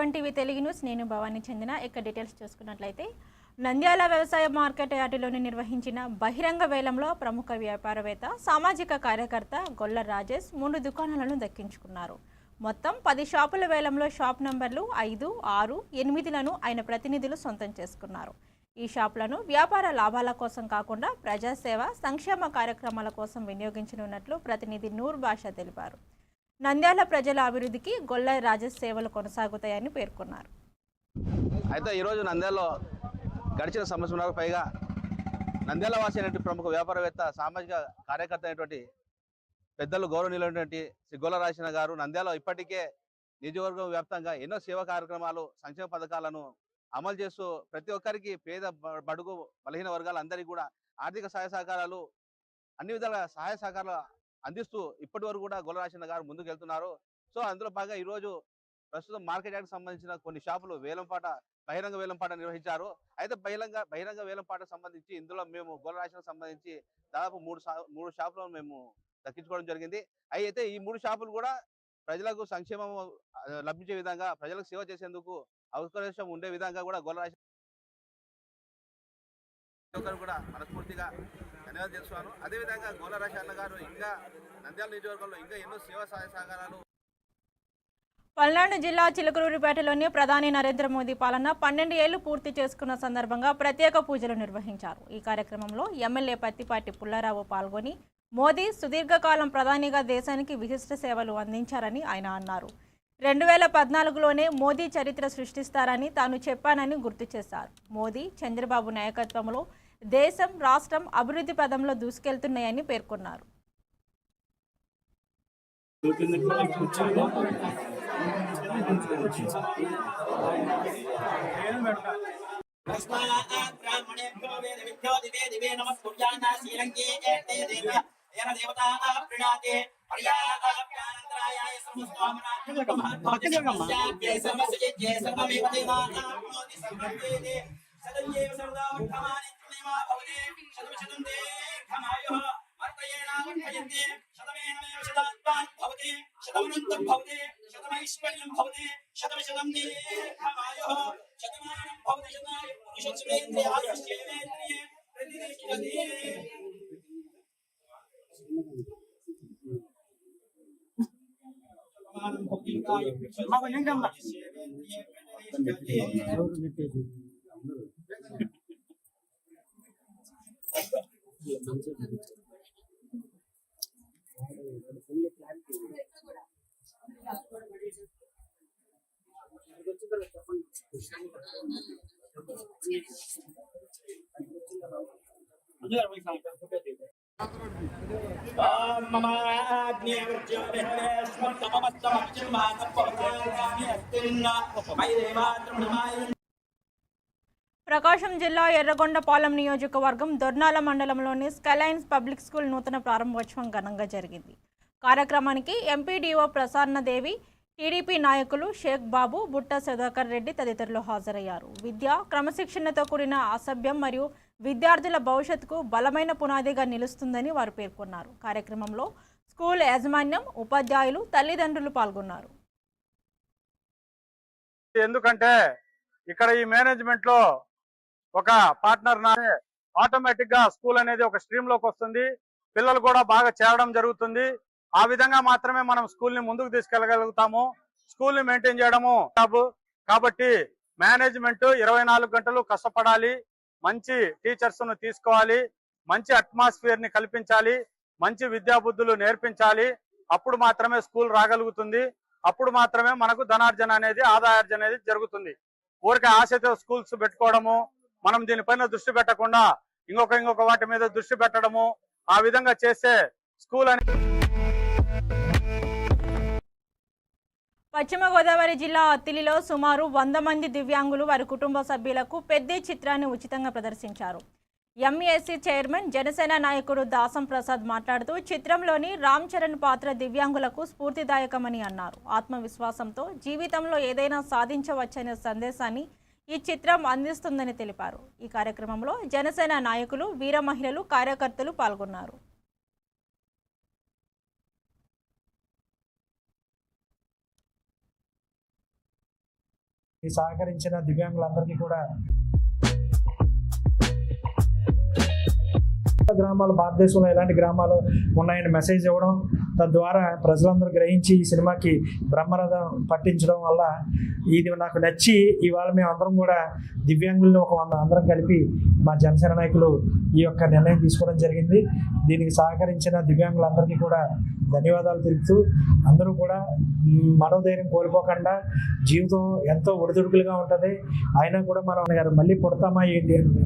A1 TV Telugu news నేను భవాని చెందిన ఇక డీటెయిల్స్ చూసుకున్నట్లయితే నంద్యాల వ్యవసాయ మార్కెట్ యార్డులోని నిర్వహించిన బహిరంగ వేలంలో ప్రముఖ వ్యాపారవేత్త సామాజిక కార్యకర్త గొల్ల రాజేష్ 3 దుకాణాలను దక్కించుకున్నారు. మొత్తం 10 షాపుల వేలంలో షాప్ నంబర్లు 5, 6, 8లను ఆయన ప్రతినిధులు సొంతం చేసుకున్నారు. ఈ షాపులను వ్యాపార లాభాల కోసం కాకుండా ప్రజాసేవ సంక్షేమ కార్యక్రమాల కోసం వినియోగించనున్నట్లు ప్రతినిధి నూర్ బాషా తెలిపారు. నంద్యాల ప్రజల అభివృద్ధికి గొల్ల రాజేష్ సేవలు కొనసాగుతాయని పేర్కొన్నారు. అయితే ఈరోజు నంద్యాలలో గడిచిన సంవత్సరాలకు పైగా నంద్యాల వాసి అయినటువంటి ప్రముఖ వ్యాపారవేత్త సామాజిక కార్యకర్త అయినటువంటి పెద్దలు గౌరవనీయులైనటువంటి శ్రీ గొల్ల రాజేష్ గారు నంద్యాలలో ఇప్పటికే నియోజకవర్గం వ్యాప్తంగా ఎన్నో సేవా కార్యక్రమాలు సంక్షేమ పథకాలను అమలు చేస్తూ ప్రతి ఒక్కరికి పేద బడుగు బలహీన వర్గాలందరికీ కూడా ఆర్థిక సహాయ సహకారాలు అన్ని విధాల సహాయ సహకారాలు అందిస్తూ ఇప్పటి వరకు కూడా గొల్ల రాజేష్ గారు ముందుకు వెళ్తున్నారు. సో అందులో భాగంగా ఈరోజు ప్రస్తుతం మార్కెట్ యార్డ్కి సంబంధించిన కొన్ని షాపులు బహిరంగ వేలంపాట నిర్వహించారు. అయితే బహిరంగ వేలంపాటకు సంబంధించి ఇందులో మేము గొల్ల రాజేష్ సంబంధించి దాదాపు మూడు షాపులను మేము దక్కించుకోవడం జరిగింది. అయితే ఈ 3 షాపులు కూడా ప్రజలకు సంక్షేమం లభించే విధంగా ప్రజలకు సేవ చేసేందుకు అవకాశం ఉండే విధంగా కూడా గొల్ల రాజేష్ కూడా మనస్ఫూర్తిగా ధన్యవాదాలు చేస్తున్నాను. అదేవిధంగా గొల్ల రాజేష్ గారు ఇంకా నంద్యాల నియోజకవర్గంలో ఇంకా ఎన్నో సేవా సహాయ సహకారాలు. పల్నాడు జిల్లా చిలకలూరిపేటలోని ప్రధాని నరేంద్ర మోదీ పాలన 12 ఏళ్లు పూర్తి చేసుకున్న సందర్భంగా ప్రత్యేక పూజలు నిర్వహించారు. ఈ కార్యక్రమంలో ఎమ్మెల్యే పత్తిపాటి పుల్లారావు పాల్గొని మోదీ సుదీర్ఘకాలం ప్రధానిగా దేశానికి విశిష్ట సేవలు అందించారని ఆయన అన్నారు. 2014లోనే మోదీ చరిత్ర సృష్టిస్తారని తాను చెప్పానని గుర్తు చేశారు. మోదీ చంద్రబాబు నాయకత్వంలో దేశం రాష్ట్రం అభివృద్ధి పదంలో దూసుకెళ్తున్నాయని పేర్కొన్నారు. ప్రకాశం జిల్లా ఎర్రగొండపాలెం నియోజకవర్గం దొర్నాల మండలంలోని స్కైలైన్స్ పబ్లిక్ స్కూల్ నూతన ప్రారంభోత్సవం ఘనంగా జరిగింది. కార్యక్రమానికి ఎంపీడీఓ ప్రసన్నదేవి, టీడీపీ నాయకులు షేక్ బాబు, బుట్ట సుధాకర్ రెడ్డి తదితరులు హాజరయ్యారు. విద్య క్రమశిక్షణతో కూడిన అసభ్యం మరియు విద్యార్థుల భవిష్యత్తుకు బలమైన పునాదిగా నిలుస్తుందని వారు పేర్కొన్నారు. కార్యక్రమంలో స్కూల్ యాజమాన్యం, ఉపాధ్యాయులు, తల్లిదండ్రులు పాల్గొన్నారు. ఎందుకంటే ఇక్కడ ఈ మేనేజ్మెంట్ లో ఒక పార్ట్నర్ ఆటోమేటిక్ గా స్కూల్ అనేది ఒక స్ట్రీమ్ లోకి వస్తుంది. పిల్లలు కూడా బాగా చేరడం జరుగుతుంది. ఆ విధంగా మాత్రమే మనం స్కూల్ ని ముందుకు తీసుకెళ్లగలుగుతాము. స్కూల్ ని మెయింటైన్ చేయడము కాబట్టి మేనేజ్మెంట్ 24 గంటలు కష్టపడాలి. మంచి టీచర్స్ ను తీసుకోవాలి, మంచి అట్మాస్ఫియర్ ని కల్పించాలి, మంచి విద్యాబుద్ధులు నేర్పించాలి. అప్పుడు మాత్రమే స్కూల్ రాగలుగుతుంది. అప్పుడు మాత్రమే మనకు ధనార్జన అనేది, ఆదాయార్జన అనేది జరుగుతుంది. ఊరికే ఆశతో స్కూల్స్ పెట్టుకోవడము, మనం దీనిపైన దృష్టి పెట్టకుండా ఇంకొక వాటి మీద దృష్టి పెట్టడము, ఆ విధంగా చేస్తే స్కూల్ పశ్చిమ గోదావరి జిల్లా అత్తిలిలో సుమారు 100 మంది దివ్యాంగులు వారి కుటుంబ సభ్యులకు పెద్ద చిత్రాన్ని ఉచితంగా ప్రదర్శించారు. ఎంఈఎస్సీ చైర్మన్ జనసేన నాయకుడు దాసం ప్రసాద్ మాట్లాడుతూ చిత్రంలోని రామ్ చరణ్ పాత్ర దివ్యాంగులకు స్ఫూర్తిదాయకమని అన్నారు. ఆత్మవిశ్వాసంతో జీవితంలో ఏదైనా సాధించవచ్చనే సందేశాన్ని ఈ చిత్రం అందిస్తుందని తెలిపారు. ఈ కార్యక్రమంలో జనసేన నాయకులు, వీర మహిళలు, కార్యకర్తలు పాల్గొన్నారు. సహకరించిన దివ్యాంగులందరికీ కూడా గ్రామాలు భారతదేశంలో ఎలాంటి గ్రామాలు ఉన్నాయని మెసేజ్ ఇవ్వడం, తద్వారా ప్రజలందరూ గ్రహించి ఈ సినిమాకి బ్రహ్మరథం పట్టించడం వల్ల ఇది నాకు నచ్చి ఇవాళ మేము అందరం కూడా దివ్యాంగులను ఒక 100 అందరం కలిపి మా జనసేన నాయకులు ఈ యొక్క నిర్ణయం తీసుకోవడం జరిగింది. దీనికి సహకరించిన దివ్యాంగులందరికీ కూడా ధన్యవాదాలు తెలుపుతూ అందరూ కూడా మనోధైర్యం కోల్పోకుండా, జీవితం ఎంతో ఒడిదుడుకులుగా ఉంటుంది, అయినా కూడా మనం గారు మళ్ళీ పుడతామా ఏంటి అని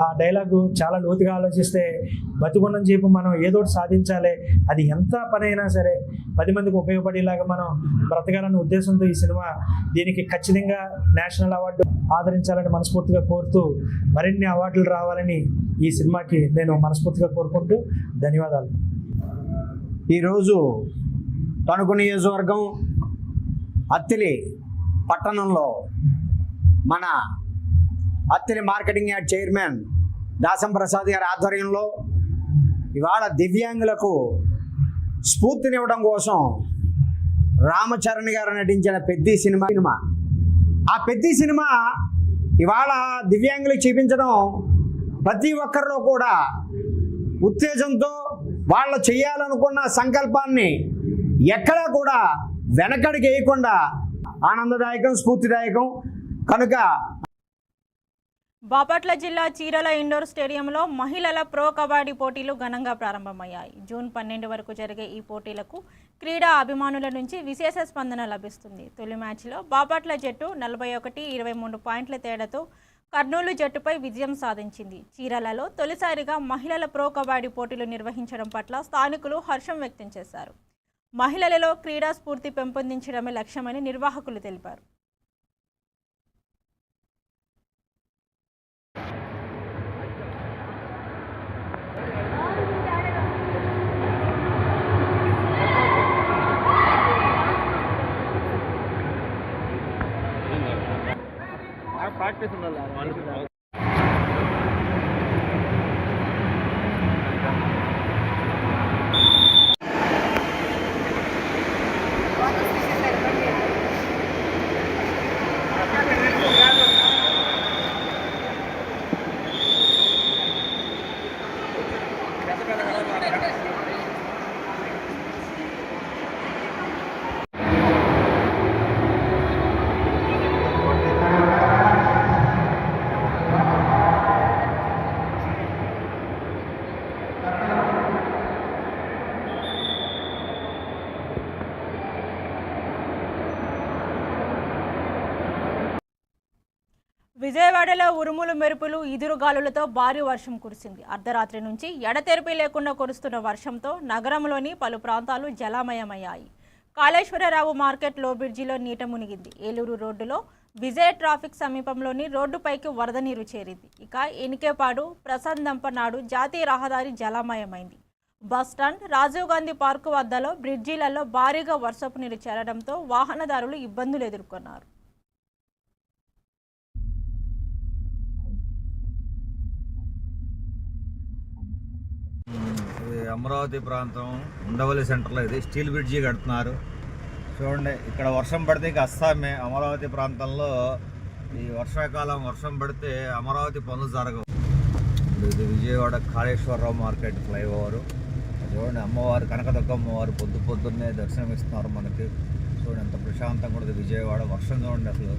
ఆ డైలాగు చాలా లోతుగా ఆలోచిస్తే బతికున్నం చెప్పి మనం ఏదో ఒకటి సాధించాలి, అది ఎంత పని అయినా సరే 10 మందికి ఉపయోగపడేలాగా మనం బ్రతకాలనే ఉద్దేశంతో ఈ సినిమా దీనికి ఖచ్చితంగా నేషనల్ అవార్డు ఆదరించాలని మనస్ఫూర్తిగా కోరుతూ మరిన్ని అవార్డులు రావాలని ఈ సినిమాకి నేను మనస్ఫూర్తిగా కోరుకుంటూ ధన్యవాదాలు. ఈరోజు తణుకు నియోజకవర్గం అత్తిలి పట్టణంలో మన Attili marketing yard chairman Dasam Prasad గారి ఆధ్వర్యంలో ఇవాళ దివ్యాంగులకు స్ఫూర్తినివ్వడం కోసం రామచరణ్ గారు నటించిన పెద్ది సినిమా ఆ పెద్ది సినిమా ఇవాళ దివ్యాంగులకు చూపించడం ప్రతి ఒక్కరిలో కూడా ఉత్తేజంతో వాళ్ళు చేయాలనుకున్న సంకల్పాన్ని ఎక్కడా కూడా వెనకడికి వేయకుండా ఆనందదాయకం, స్ఫూర్తిదాయకం. కనుక బాపట్ల జిల్లా చీరాల ఇండోర్ స్టేడియంలో మహిళల ప్రో కబడ్డీ పోటీలు ఘనంగా ప్రారంభమయ్యాయి. జూన్ 12 వరకు జరిగే ఈ పోటీలకు క్రీడా అభిమానుల నుంచి విశేష స్పందన లభిస్తుంది. తొలి మ్యాచ్లో బాపట్ల జట్టు 41-23 పాయింట్ల తేడాతో కర్నూలు జట్టుపై విజయం సాధించింది. చీరాలలో తొలిసారిగా మహిళల ప్రో కబడ్డీ పోటీలు నిర్వహించడం పట్ల స్థానికులు హర్షం వ్యక్తం చేశారు. మహిళలలో క్రీడా స్ఫూర్తి పెంపొందించడమే లక్ష్యమని నిర్వాహకులు తెలిపారు. ప్రాక్టీస్ ఉండాలి. విజయవాడలో ఉరుములు మెరుపులు ఈదురుగాలులతో భారీ వర్షం కురిసింది. అర్ధరాత్రి నుంచి ఎడతెరిపి లేకుండా కురుస్తున్న వర్షంతో నగరంలోని పలు ప్రాంతాలు జలమయమయ్యాయి. కాళేశ్వరరావు మార్కెట్ లో బ్రిడ్జిలో నీట మునిగింది. ఏలూరు రోడ్డులో విజయ ట్రాఫిక్ సమీపంలోని రోడ్డుపైకి వరద నీరు చేరింది. ఇక ఎనికేపాడు ప్రసందంపనాడు జాతీయ రహదారి జలమయమైంది. బస్టాండ్, రాజీవ్ గాంధీ పార్కు వద్దలో బ్రిడ్జిలలో భారీగా వర్షపు నీరు చేరడంతో వాహనదారులు ఇబ్బందులు ఎదుర్కొన్నారు. అమరావతి ప్రాంతం ఉండవల్లి సెంటర్లో ఇది స్టీల్ బ్రిడ్జి కడుతున్నారు. చూడండి, ఇక్కడ వర్షం పడితే ఇక అస్సామే. అమరావతి ప్రాంతంలో ఈ వర్షాకాలం వర్షం పడితే అమరావతి పనులు జరగవు. ఇది విజయవాడ కాళేశ్వరరావు మార్కెట్ ఫ్లైఓవర్. చూడండి, అమ్మవారు కనకదుర్గ అమ్మవారు పొద్దున్నే దర్శనమిస్తున్నారు మనకి. చూడండి ఎంత ప్రశాంతంగా ఉంటుంది విజయవాడ. వర్షం చూడండి అసలు.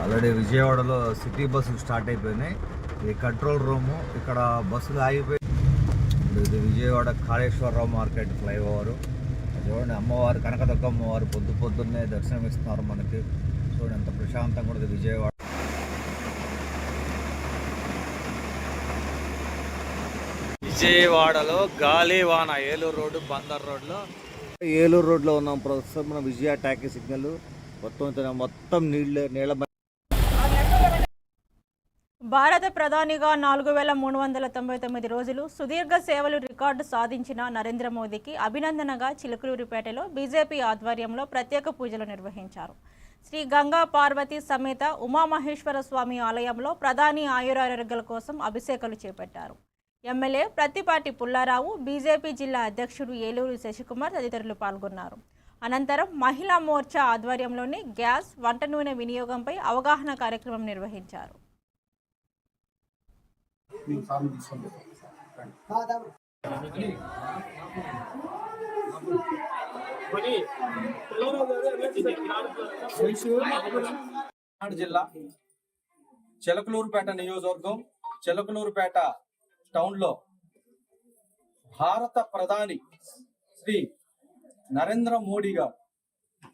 ఆల్రెడీ విజయవాడలో సిటీ బస్సులు స్టార్ట్ అయిపోయినాయి. ఇది కంట్రోల్ రూము. ఇక్కడ బస్సులు ఆగిపోయి ఇది విజయవాడ కాళేశ్వరరావు మార్కెట్ ఫ్లైఓవర్. చూడండి, అమ్మవారు కనకదుర్గ అమ్మవారు పొద్దున్నే దర్శనమిస్తున్నారు మనకి. చూడండి ఎంత ప్రశాంతంగా ఉంటుంది విజయవాడ. విజయవాడలో గాలివాన ఏలూరు రోడ్డు, బందర్ రోడ్లో ఏలూరు రోడ్లో ఉన్నాం ప్రస్తుతం. మన విజయ టాకీ సిగ్నల్ మొత్తం నీళ్ళ. భారత ప్రధానిగా 4399 రోజులు సుదీర్ఘ సేవలు రికార్డు సాధించిన నరేంద్ర మోదీకి అభినందనగా చిలుకలూరిపేటలో బీజేపీ ఆధ్వర్యంలో ప్రత్యేక పూజలు నిర్వహించారు. శ్రీ గంగా పార్వతి సమేత ఉమామహేశ్వర స్వామి ఆలయంలో ప్రధాని ఆయురారోగ్యాల కోసం అభిషేకాలు చేపట్టారు. ఎమ్మెల్యే ప్రత్తిపాటి పుల్లారావు, బీజేపీ జిల్లా అధ్యక్షుడు ఏలూరు శశికుమార్ తదితరులు పాల్గొన్నారు. అనంతరం మహిళా మోర్చా ఆధ్వర్యంలోని గ్యాస్, వంట నూనె వినియోగంపై అవగాహన కార్యక్రమం నిర్వహించారు. జిల్లా చిలకలూరుపేట నియోజకవర్గం చిలకలూరుపేట టౌన్లో భారత ప్రధాని శ్రీ నరేంద్ర మోడీ గారు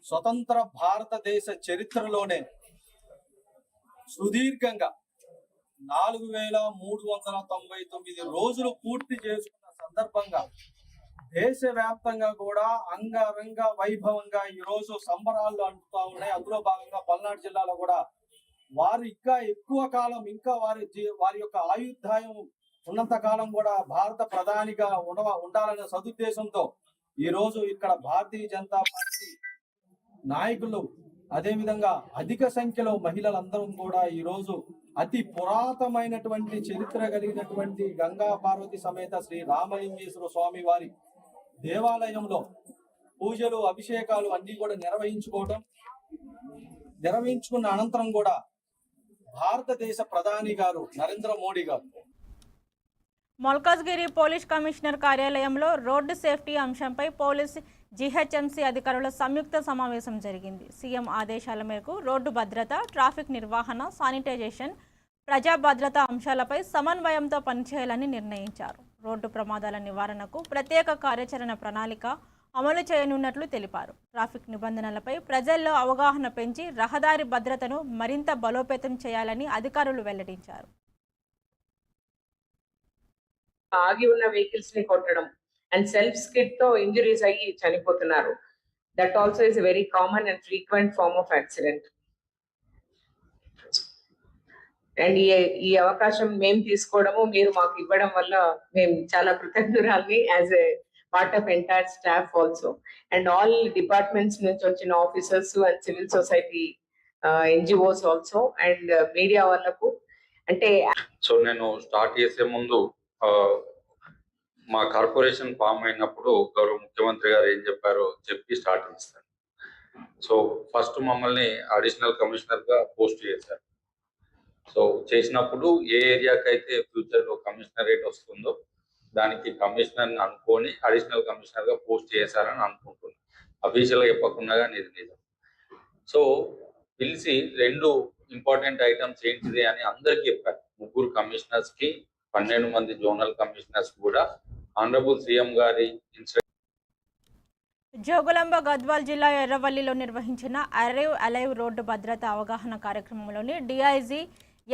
స్వతంత్ర భారతదేశ చరిత్రలోనే సుదీర్ఘంగా 4399 రోజులు పూర్తి చేసుకున్న సందర్భంగా దేశవ్యాప్తంగా కూడా అంగరంగ వైభవంగా ఈ రోజు సంబరాలు అంటుతా ఉన్నాయి. అందులో భాగంగా పల్నాడు జిల్లాలో కూడా వారు ఇంకా ఎక్కువ కాలం ఇంకా వారి యొక్క ఆయుర్దాయం ఉన్నంత కాలం కూడా భారత ప్రధానిగా ఉండాలనే సదుద్దేశంతో ఈ రోజు ఇక్కడ భారతీయ జనతా పార్టీ నాయకులు అదేవిధంగా అధిక సంఖ్యలో మహిళలందరం కూడా ఈ రోజు అతి పురాతనమైనటువంటి చరిత్ర కలిగినటువంటి గంగా పార్వతి సమేత శ్రీ రామలింగేశ్వర స్వామి వారి దేవాలయంలో పూజలు, అభిషేకాలు అన్ని కూడా నిర్వహించుకున్న అనంతరం కూడా భారతదేశ ప్రధాని గారు నరేంద్ర మోడీ గారు మల్కాజ్గిరి పోలీస్ కమిషనర్ కార్యాలయంలో రోడ్డు సేఫ్టీ అంశంపై పోలీస్ జీహెచ్ఎంసీ అధికారుల సంయుక్త సమావేశం జరిగింది. సీఎం ఆదేశాల మేరకు రోడ్డు భద్రత, ట్రాఫిక్ నిర్వహణ, శానిటైజేషన్, ప్రజా భద్రతా అంశాలపై సమన్వయంతో పనిచేయాలని నిర్ణయించారు. రోడ్డు ప్రమాదాల నివారణకు ప్రత్యేక కార్యాచరణ ప్రణాళిక అమలు చేయనున్నట్లు తెలిపారు. ట్రాఫిక్ నిబంధనలపై ప్రజల్లో అవగాహన పెంచి రహదారి భద్రతను మరింత బలోపేతం చేయాలని అధికారులు వెల్లడించారు. ఆగి ఉన్న వెహికల్స్ ని కొట్టడం అండ్ సెల్ఫ్ స్కిడ్ తో ఇంజరీస్ అయ్యి చనిపోతున్నారు. That also is very common and frequent form of accident. And ఈ అవకాశం మేము తీసుకోవడము, మీరు మాకు ఇవ్వడం వల్ల మేము చాలా కృతజ్ఞురాల్ని as a part of entire staff also and all departments నుంచి వచ్చిన officers and civil society NGOs also and media వాళ్ళకు. అంటే సో నేను స్టార్ట్ చేసే ముందు మా కార్పొరేషన్ ఫామ్ అయినప్పుడు గౌరవ ముఖ్యమంత్రి గారు ఏం చెప్పారో చెప్పి స్టార్ట్ చేస్తాను. సో ఫస్ట్ మమ్మల్ని అడిషనల్ కమిషనర్ గా పోస్ట్ చేశారు. సో చేసినప్పుడు ఏ ఏరియాకి అయితే ఫ్యూచర్ లో కమిషనరేట్ వస్తుందో దానికి కమిషనర్ అనుకొని అడిషనల్ కమిషనర్ గా పోస్ట్ చేశారని అనుకుంటున్నాను. అఫీషియల్ గా చెప్పకుండా కానీ ఇది నిజం. సో పిలిచి 2 ఇంపార్టెంట్ ఐటమ్స్ ఏంటిది అని అందరికి చెప్పారు. 3 కమిషనర్స్ కి 12 మంది జోనల్ కమిషనర్స్ కూడా ఆనరబుల్ సీఎం గారి జోగులాంబ గద్వాల్ జిల్లా ఎర్రవల్లిలో నిర్వహించిన అరైవ్ అలైవ్ రోడ్డు భద్రత అవగాహన కార్యక్రమంలోని డీఐజీ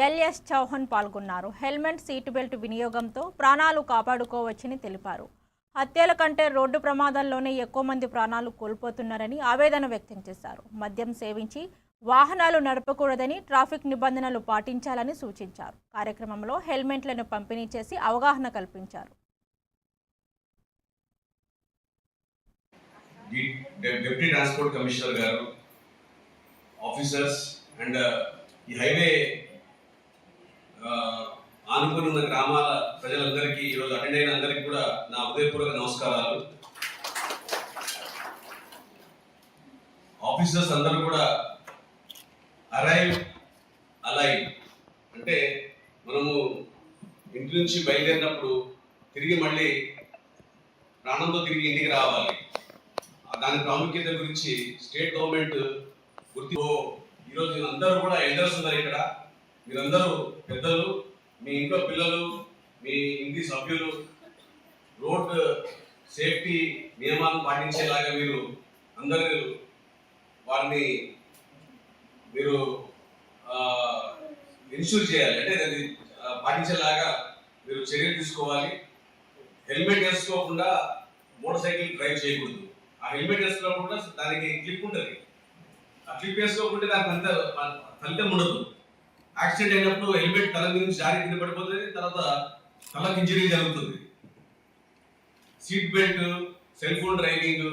ఎల్ఎస్ చౌహాన్ పాల్గొన్నారు. హెల్మెట్, సీటు బెల్ట్ వినియోగంతో ప్రాణాలు కాపాడుకోవచ్చని తెలిపారు. హత్యల కంటే రోడ్డు ప్రమాదాల్లోనే ఎక్కువ మంది ప్రాణాలు కోల్పోతున్నారని ఆవేదన వ్యక్తం చేశారు. మద్యం సేవించి వాహనాలు నడపకూడదని, ట్రాఫిక్ నిబంధనలు పాటించాలని సూచించారు. కార్యక్రమంలో హెల్మెట్లను పంపిణీ చేసి అవగాహన కల్పించారు. డిప్యూటీ ట్రాన్స్పోర్ట్ కమిషనర్ గారు, ఆఫీసర్స్ అండ్ ఈ హైవే ఆనుకుని ఉన్న గ్రామాల ప్రజలందరికీ, ఈరోజు అటెండ్ అయిన అందరికీ కూడా నా హృదయపూర్వక నమస్కారాలు. ఆఫీసర్స్ అందరూ కూడా అరైవ్ అలైవ్ అంటే మనము ఇంటి నుంచి బయలుదేరినప్పుడు తిరిగి మళ్ళీ ప్రాణంతో తిరిగి ఇంటికి రావాలి. దాని ప్రాముఖ్యత గురించి స్టేట్ గవర్నమెంట్ ఈరోజు అందరూ కూడా ఎల్డర్స్ ఉన్నారు ఇక్కడ. మీరందరూ పెద్దలు, మీ ఇంట్లో పిల్లలు, మీ ఇంటి సభ్యులు రోడ్ సేఫ్టీ నియమాలను పాటించేలాగా మీరు అందరూ వారిని మీరు ఇన్షూర్ చేయాలి. అంటే అది పాటించేలాగా మీరు చర్యలు తీసుకోవాలి. హెల్మెట్ వేసుకోకుండా మోటార్ సైకిల్ డ్రైవ్ చేయకూడదు. ఆ హెల్మెట్ వేసుకోకుండా దానికి క్లిప్ ఉంటుంది. ఆ క్లిప్ వేసుకోకుంటే దానికి ఫలితం ఉండదు. యాక్సిడెంట్ అయినప్పుడు హెల్మెట్ తల నుంచి జారి కింద పడిపోతుంది, తర్వాత తలకు ఇంజరీ జరుగుతుంది. Seat belt, cell phone driving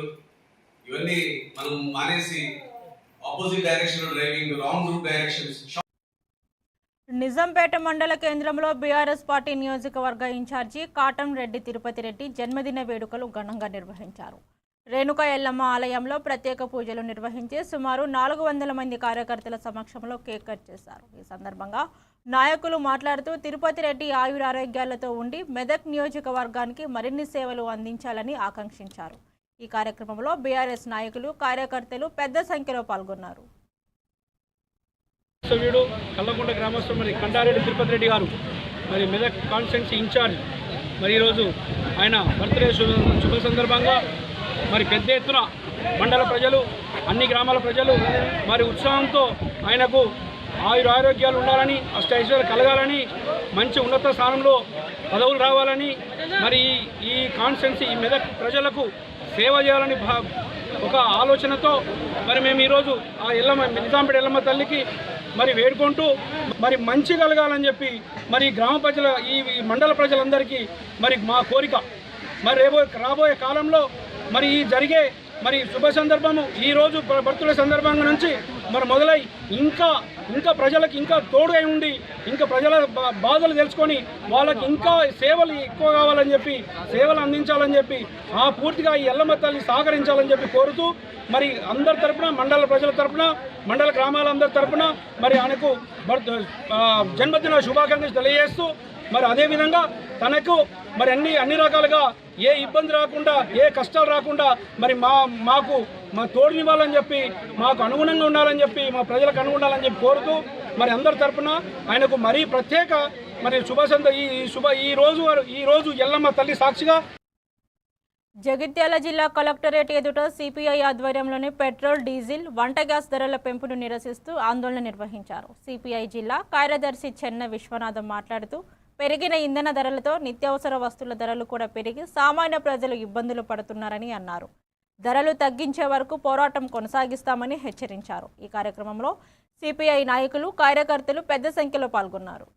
ఇవన్నీ మనం మానేసి opposite direction driving, wrong route directions. Nizampet మండల కేంద్రంలో బీఆర్ఎస్ పార్టీ నియోజకవర్గ ఇన్ఛార్జి కాటం రెడ్డి తిరుపతి రెడ్డి జన్మదిన వేడుకలు ఘనంగా నిర్వహించారు. రేణుకా ఎల్లమ్మ ఆలయంలో ప్రత్యేక పూజలు నిర్వహించి సుమారు 400 మంది కార్యకర్తల సమక్షంలో కేక్ కట్ చేశారు. ఈ సందర్భంగా నాయకులు మాట్లాడుతూ తిరుపతి రెడ్డి ఆయురారోగ్యాలతో ఉండి మెదక్ నియోజకవర్గానికి మరిన్ని సేవలు అందించాలని ఆకాంక్షించారు. ఈ కార్యక్రమంలో బీఆర్ఎస్ నాయకులు కార్యకర్తలు పెద్ద సంఖ్యలో పాల్గొన్నారు. సభ్యుడు కల్లకుంట గ్రామస్తులు మరి కండారెడ్డి తిరుపతి రెడ్డి గారు మరి మెదక్ కాన్స్టిట్యున్సీ ఇన్ఛార్జ్ మరి ఈరోజు ఆయన బర్త్డే శుభ సందర్భంగా మరి పెద్ద ఎత్తున మండల ప్రజలు అన్ని గ్రామాల ప్రజలు మరి ఉత్సాహంతో ఆయనకు ఆరోగ్యాలు ఉండాలని అష్టైశ్వర్యాలు కలగాలని మంచి ఉన్నత స్థానంలో పదవులు రావాలని మరి ఈ కాన్స్టిట్యున్సీ ఈ మెదక్ ప్రజలకు సేవ చేయాలని ఒక ఆలోచనతో మరి మేము ఈరోజు ఆ ఎల్లమ్మ నిజాంపేట ఎల్లమ్మ తల్లికి మరి వేడుకుంటూ మరి మంచి కలగాలని చెప్పి మరి గ్రామ ప్రజల ఈ మండల ప్రజలందరికీ మరి మా కోరిక మరి రాబోయే కాలంలో మరి ఈ జరిగే మరి శుభ సందర్భము ఈరోజు బర్త్డే సందర్భంగా నుంచి మరి మొదలై ఇంకా ప్రజలకు ఇంకా తోడుగా ఉండి ఇంకా ప్రజల బాధలు తెలుసుకొని వాళ్ళకి ఇంకా సేవలు ఎక్కువ కావాలని చెప్పి సేవలు అందించాలని చెప్పి పూర్తిగా ఈ ఎల్లమ్మ తల్లి సహకరించాలని చెప్పి కోరుతూ మరి అందరి తరపున మండల ప్రజల తరపున మండల గ్రామాలందరి తరపున మరి ఆయనకు జన్మదిన శుభాకాంక్షలు తెలియజేస్తూ మరి అదేవిధంగా తనకు మరి అన్ని రకాలుగా ఏ ఇబ్బంది రాకుండా ఏ కష్టాలు రాకుండా మరి మాకు తోడునివ్వాలని చెప్పి మాకు అనుగుణంగా ఉండాలని చెప్పి మా ప్రజలకు అనుగుణాలని చెప్పి కోరుతూ మరి అందరి తరపున ఆయనకు మరీ ప్రత్యేక మరి ఈ రోజు ఎల్లమ్మ తల్లి సాక్షిగా జగిత్యాల జిల్లా కలెక్టరేట్ ఎదుట సిపిఐ ఆధ్వర్యంలోని పెట్రోల్ డీజిల్ వంట గ్యాస్ ధరల పెంపును నిరసిస్తూ ఆందోళన నిర్వహించారు. సిపిఐ జిల్లా కార్యదర్శి చెన్న విశ్వనాథం మాట్లాడుతూ పెరిగిన ఇంధన ధరలతో నిత్యావసర వస్తువుల ధరలు కూడా పెరిగి సామాన్య ప్రజలు ఇబ్బందులు పడుతున్నారని అన్నారు. ధరలు తగ్గించే వరకు పోరాటం కొనసాగిస్తామని హెచ్చరించారు. ఈ కార్యక్రమంలో సిపిఐ నాయకులు కార్యకర్తలు పెద్ద సంఖ్యలో పాల్గొన్నారు.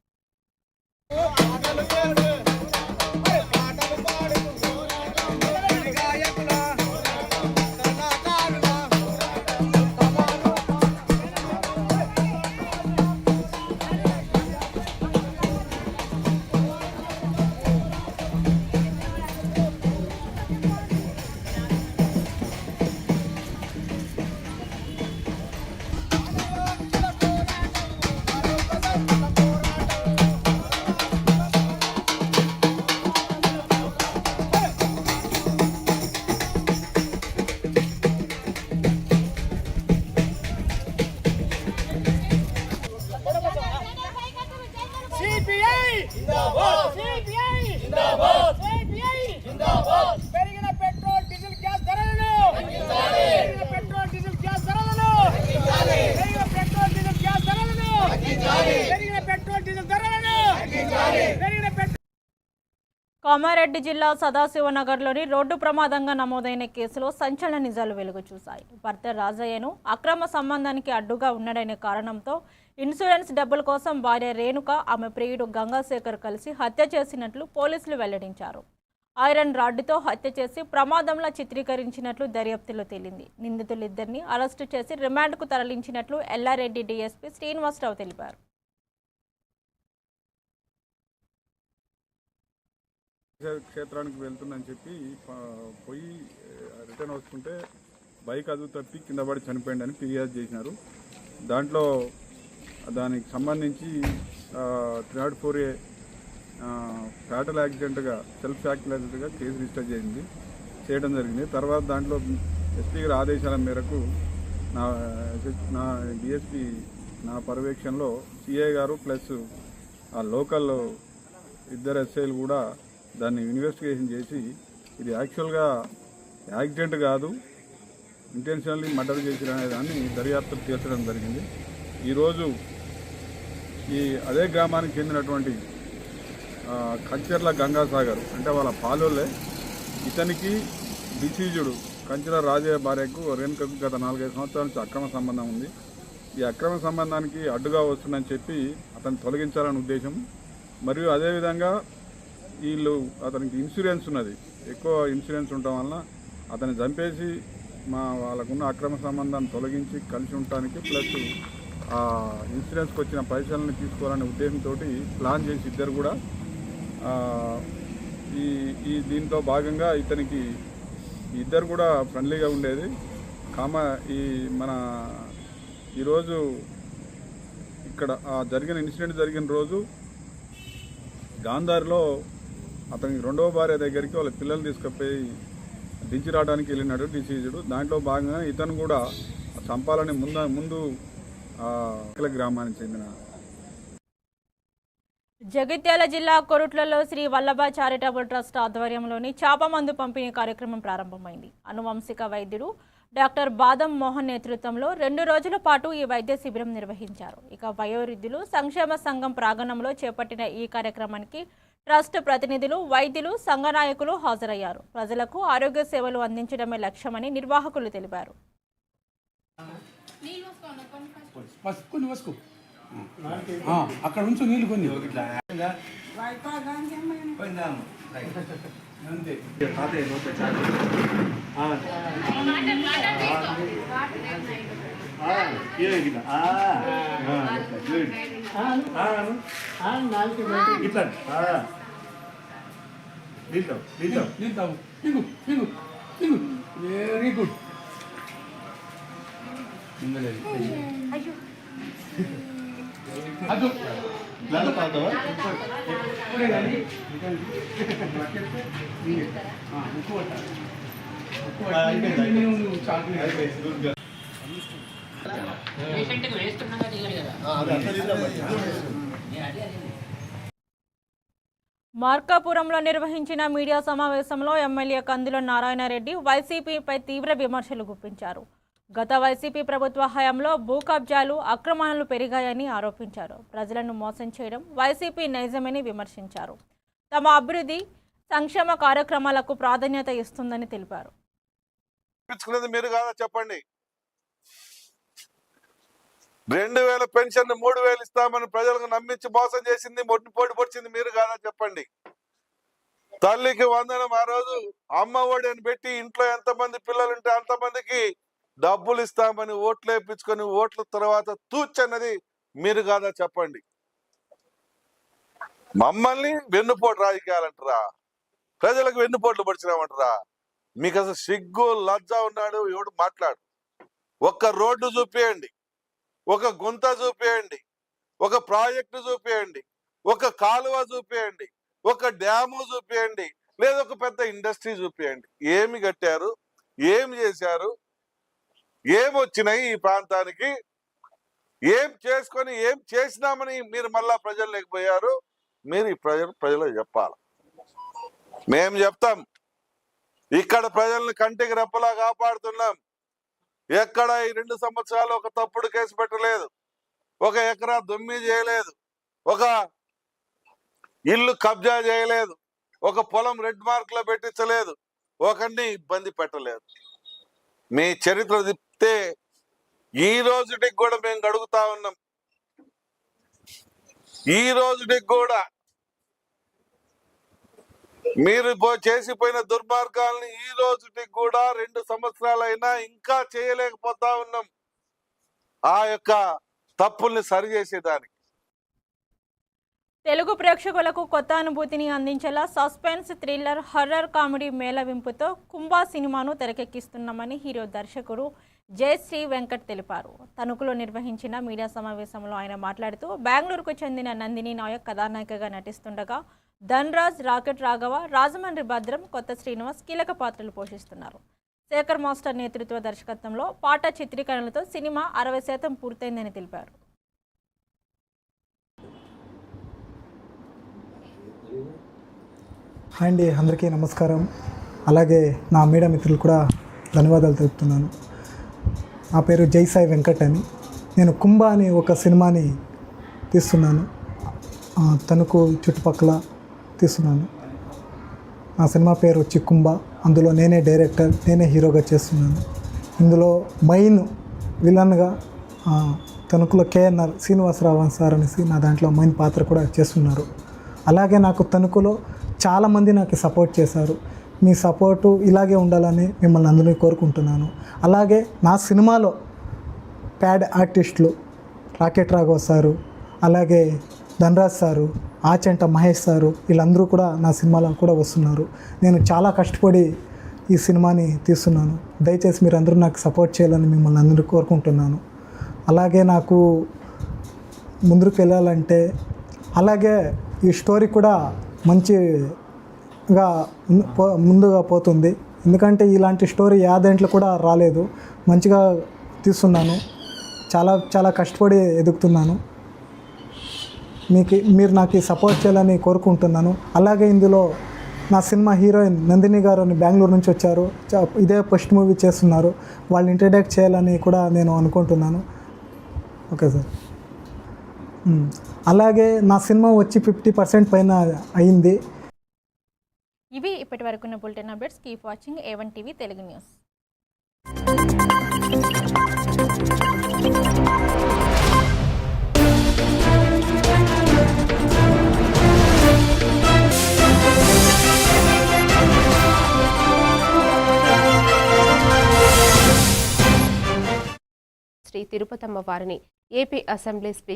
కామారెడ్డి జిల్లా సదాశివనగర్లోని రోడ్డు ప్రమాదంగా నమోదైన కేసులో సంచలన నిజాలు వెలుగు చూశాయి. భర్త రాజయ్యను అక్రమ సంబంధానికి అడ్డుగా ఉన్నాడనే కారణంతో ఇన్సూరెన్స్ డబ్బుల కోసం భార్య రేణుక ఆమె ప్రియుడు గంగాశేఖర్ కలిసి హత్య చేసినట్లు పోలీసులు వెల్లడించారు. ఐరన్ రాడ్డుతో హత్య చేసి ప్రమాదంలో చిత్రీకరించినట్లు దర్యాప్తులో తేలింది. నిందితులిద్దరిని అరెస్టు చేసి రిమాండ్కు తరలించినట్లు ఎల్లారెడ్డి డీఎస్పీ శ్రీనివాసరావు తెలిపారు. క్షేత్రానికి వెళ్తుందని చెప్పి పోయి రిటర్న్ వస్తుంటే బైక్ అదుపు తప్పి కింద పడి చనిపోయిందని ఫిర్యాదు చేసినారు. దాంట్లో దానికి సంబంధించి 304A ఫ్యాటల్ యాక్సిడెంట్గా సెల్ఫ్ యాక్సిడెంట్గా కేసు రిజిస్టర్ చేయడం జరిగింది. తర్వాత దాంట్లో ఎస్పీ గారి ఆదేశాల మేరకు నా డిఎస్పీ నా పర్యవేక్షణలో సిఐ గారు ప్లస్ ఆ లోకల్ ఇద్దరు ఎస్ఐలు కూడా దాన్ని ఇన్వెస్టిగేషన్ చేసి ఇది యాక్చువల్గా యాక్సిడెంట్ కాదు, ఇంటెన్షనల్లీ మర్డర్ చేసిరనే దాన్ని దర్యాప్తు తీర్చడం జరిగింది. ఈరోజు అదే గ్రామానికి చెందినటువంటి కంచెర్ల గంగాసాగర్ అంటే వాళ్ళ పాలోళ్ళే, ఇతనికి డిసీజుడు కంచెల రాజయ్య భార్యకు రేణుకకు గత 4-5 సంవత్సరాల నుంచి అక్రమ సంబంధం ఉంది. ఈ అక్రమ సంబంధానికి అడ్డుగా వస్తుందని చెప్పి అతన్ని తొలగించాలనే ఉద్దేశం. మరియు అదేవిధంగా అతనికి ఇన్సూరెన్స్ ఉన్నది, ఎక్కువ ఇన్సూరెన్స్ ఉండటం వలన అతన్ని చంపేసి వాళ్ళకున్న అక్రమ సంబంధాన్ని తొలగించి కలిసి ఉండటానికి ప్లస్ ఆ ఇన్సూరెన్స్కి వచ్చిన పైసలను తీసుకోవాలనే ఉద్దేశంతో ప్లాన్ చేసి ఇద్దరు కూడా దీంతో భాగంగా ఇతనికి ఇద్దరు కూడా ఫ్రెండ్లీగా ఉండేది. ఈరోజు ఇక్కడ ఇన్సిడెంట్ జరిగిన రోజు గాంధారిలో అతనికి రెండవ భార్య దగ్గరికి వాళ్ళ పిల్లలు తీసుకుపోయి దించి రావడానికి వెళ్ళినాడు డిసీజుడు. దాంట్లో భాగంగా ఇతను కూడా చంపాలని ముందు గ్రామానికి చెందిన జగిత్యాల జిల్లా కొరుట్లలో శ్రీ వల్లభ చారిటబుల్ ట్రస్ట్ ఆధ్వర్యంలోని చాపమందు పంపిణీ కార్యక్రమం ప్రారంభమైంది. అనువంశిక వైద్యుడు డాక్టర్ బాదం మోహన్ నేతృత్వంలో 2 రోజుల పాటు ఈ వైద్య శిబిరం నిర్వహించారు. ఇక వయోవృద్ధులు సంక్షేమ సంఘం ప్రాంగణంలో చేపట్టిన ఈ కార్యక్రమానికి ట్రస్ట్ ప్రతినిధులు, వైద్యులు, సంఘ నాయకులు హాజరయ్యారు. ప్రజలకు ఆరోగ్య సేవలు అందించడమే లక్ష్యమని నిర్వాహకులు తెలిపారు. అక్కడ నుంచి నీళ్ళు కొన్ని వెరీ గుడ్. ಅದು మార్కాపురంలో నిర్వహించిన మీడియా సమావేశంలో ఎమ్మెల్యే కందుల నారాయణరెడ్డి వైసీపీపై తీవ్ర విమర్శలు గుప్పించారు. గత వైసీపీ ప్రభుత్వ హయాంలో భూ కబ్జాలు, అక్రమాలు పెరిగాయని ఆరోపించారు. ప్రజలను మోసం చేయడం వైసీపీ నైజమని విమర్శించారు. తమ అభివృద్ధి, సంక్షేమ కార్యక్రమాలకు ప్రాధాన్యత ఇస్తుందని తెలిపారు. మీరు కాదా చెప్పండి. 2000 పెన్షన్ 3000 ఇస్తామని ప్రజలకు నమ్మించి మోసం చేసింది, పోటీ పొడిచింది మీరు కాదా చెప్పండి. తల్లికి వందనం ఆ రోజు అమ్మ ఒడి అని పెట్టి ఇంట్లో ఎంతమంది పిల్లలు ఉంటే అంతమందికి డబ్బులు ఇస్తామని ఓట్లు వేయించుకొని ఓట్ల తర్వాత తూచన్నది మీరు కాదా చెప్పండి. మమ్మల్ని వెన్నుపోటు రాజకీయాలంటారా? ప్రజలకు వెన్నుపోట్లు పడిచినామంటారా? మీకు అసలు సిగ్గు లజ్జ ఉన్నాడు ఎవడు మాట్లాడు. ఒక్క రోడ్డు చూపియండి, ఒక గుంత చూపియండి, ఒక ప్రాజెక్టు చూపియండి, ఒక కాలువ చూపియండి, ఒక డ్యాము చూపియండి, లేదా ఒక పెద్ద ఇండస్ట్రీ చూపియండి. ఏమి కట్టారు, ఏం చేశారు, ఏమొచ్చినాయి ఈ ప్రాంతానికి, ఏం చేసుకొని ఏం చేసినామని మీరు మళ్ళా ప్రజలు లేకపోయారు. మీరు ఈ ప్రజలకు చెప్పాలి. మేము చెప్తాం, ఇక్కడ ప్రజల్ని కంటికి రెప్పలా కాపాడుతున్నాం. ఎక్కడ ఈ 2 సంవత్సరాలు ఒక తప్పుడు కేసు పెట్టలేదు, ఒక ఎకరా దొమ్మి చేయలేదు, ఒక ఇల్లు కబ్జా చేయలేదు, ఒక పొలం రెడ్ మార్క్ లో పెట్టించలేదు, ఒకరిని ఇబ్బంది పెట్టలేదు. మీ చరిత్ర తిప్పితే ఈ రోజుటికి కూడా మేము గడుగుతా ఉన్నాం. ఈ రోజుటికి కూడా మీరు చేసిపోయిన దుర్మార్గాల్ని ఈ రోజుటికి కూడా 2 సంవత్సరాలైనా ఇంకా చేయలేకపోతా ఉన్నాం. ఆ యొక్క తప్పుల్ని సరిచేసేదానికి తెలుగు ప్రేక్షకులకు కొత్త అనుభూతిని అందించేలా సస్పెన్స్, థ్రిల్లర్, హర్రర్ కామెడీ మేళవింపుతో కుంభా సినిమాను తెరకెక్కిస్తున్నామని హీరో దర్శకుడు జయశ్రీ వెంకట్ తెలిపారు. తణుకులో నిర్వహించిన మీడియా సమావేశంలో ఆయన మాట్లాడుతూ బెంగళూరుకు చెందిన నందిని నాయక్ కథానాయికగా నటిస్తుండగా ధన్రాజ్, రాకెట్ రాఘవ, రాజమండ్రి భద్రం, కొత్త శ్రీనివాస్ కీలక పాత్రలు పోషిస్తున్నారు. శేఖర్ మాస్టర్ నేతృత్వ దర్శకత్వంలో పాట చిత్రీకరణలతో సినిమా 60% పూర్తయిందని తెలిపారు. హాయ్ అండి, అందరికీ నమస్కారం. అలాగే నా మీడియా మిత్రులు కూడా ధన్యవాదాలు తెలుపుతున్నాను. నా పేరు జైసాయి వెంకట్ అని. నేను కుంభ అనే ఒక సినిమాని తీస్తున్నాను. తణుకు చుట్టుపక్కల తీస్తున్నాను. నా సినిమా పేరు వచ్చి కుంభ. అందులో నేనే డైరెక్టర్, నేనే హీరోగా చేస్తున్నాను. ఇందులో మెయిన్ విలన్గా తణుకులో కేఎన్ఆర్ శ్రీనివాసరావు సార్ అనేసి నా దాంట్లో మెయిన్ పాత్ర కూడా చేస్తున్నారు. అలాగే నాకు తణుకులో చాలామంది నాకు సపోర్ట్ చేశారు. మీ సపోర్టు ఇలాగే ఉండాలని మిమ్మల్ని అందరినీ కోరుకుంటున్నాను. అలాగే నా సినిమాలో ప్యాడ్ ఆర్టిస్టులు రాకెట్ రాఘవ సారు, అలాగే ధనరాజ్ సారు, ఆచంట మహేష్ సారు, వీళ్ళందరూ కూడా నా సినిమాలో కూడా వస్తున్నారు. నేను చాలా కష్టపడి ఈ సినిమాని తీస్తున్నాను. దయచేసి మీరు అందరూ నాకు సపోర్ట్ చేయాలని మిమ్మల్ని అందరూ కోరుకుంటున్నాను. అలాగే నాకు ముందుకు వెళ్ళాలంటే, అలాగే ఈ స్టోరీ కూడా మంచిగా ముందుగా పోతుంది. ఎందుకంటే ఇలాంటి స్టోరీ యాదేంట్లో కూడా రాలేదు. మంచిగా తీస్తున్నాను. చాలా చాలా కష్టపడి ఎదుగుతున్నాను. మీరు నాకు సపోర్ట్ చేయాలని కోరుకుంటున్నాను. అలాగే ఇందులో నా సినిమా హీరోయిన్ నందిని గారు బెంగళూరు నుంచి వచ్చారు. ఇదే ఫస్ట్ మూవీ చేస్తున్నారు. వాళ్ళు ఇంట్రడక్ట్ చేయాలని కూడా నేను అనుకుంటున్నాను. Okay sir. అలాగే నా సినిమా వచ్చి 50% పైన అయింది. ఇవి ఇప్పటి వరకు ఉన్న bulletin updates. Keep watching A1 TV Telugu news. Sri Tirupatamma వారిని ఏపీ అసెంబ్లీ స్పీకర్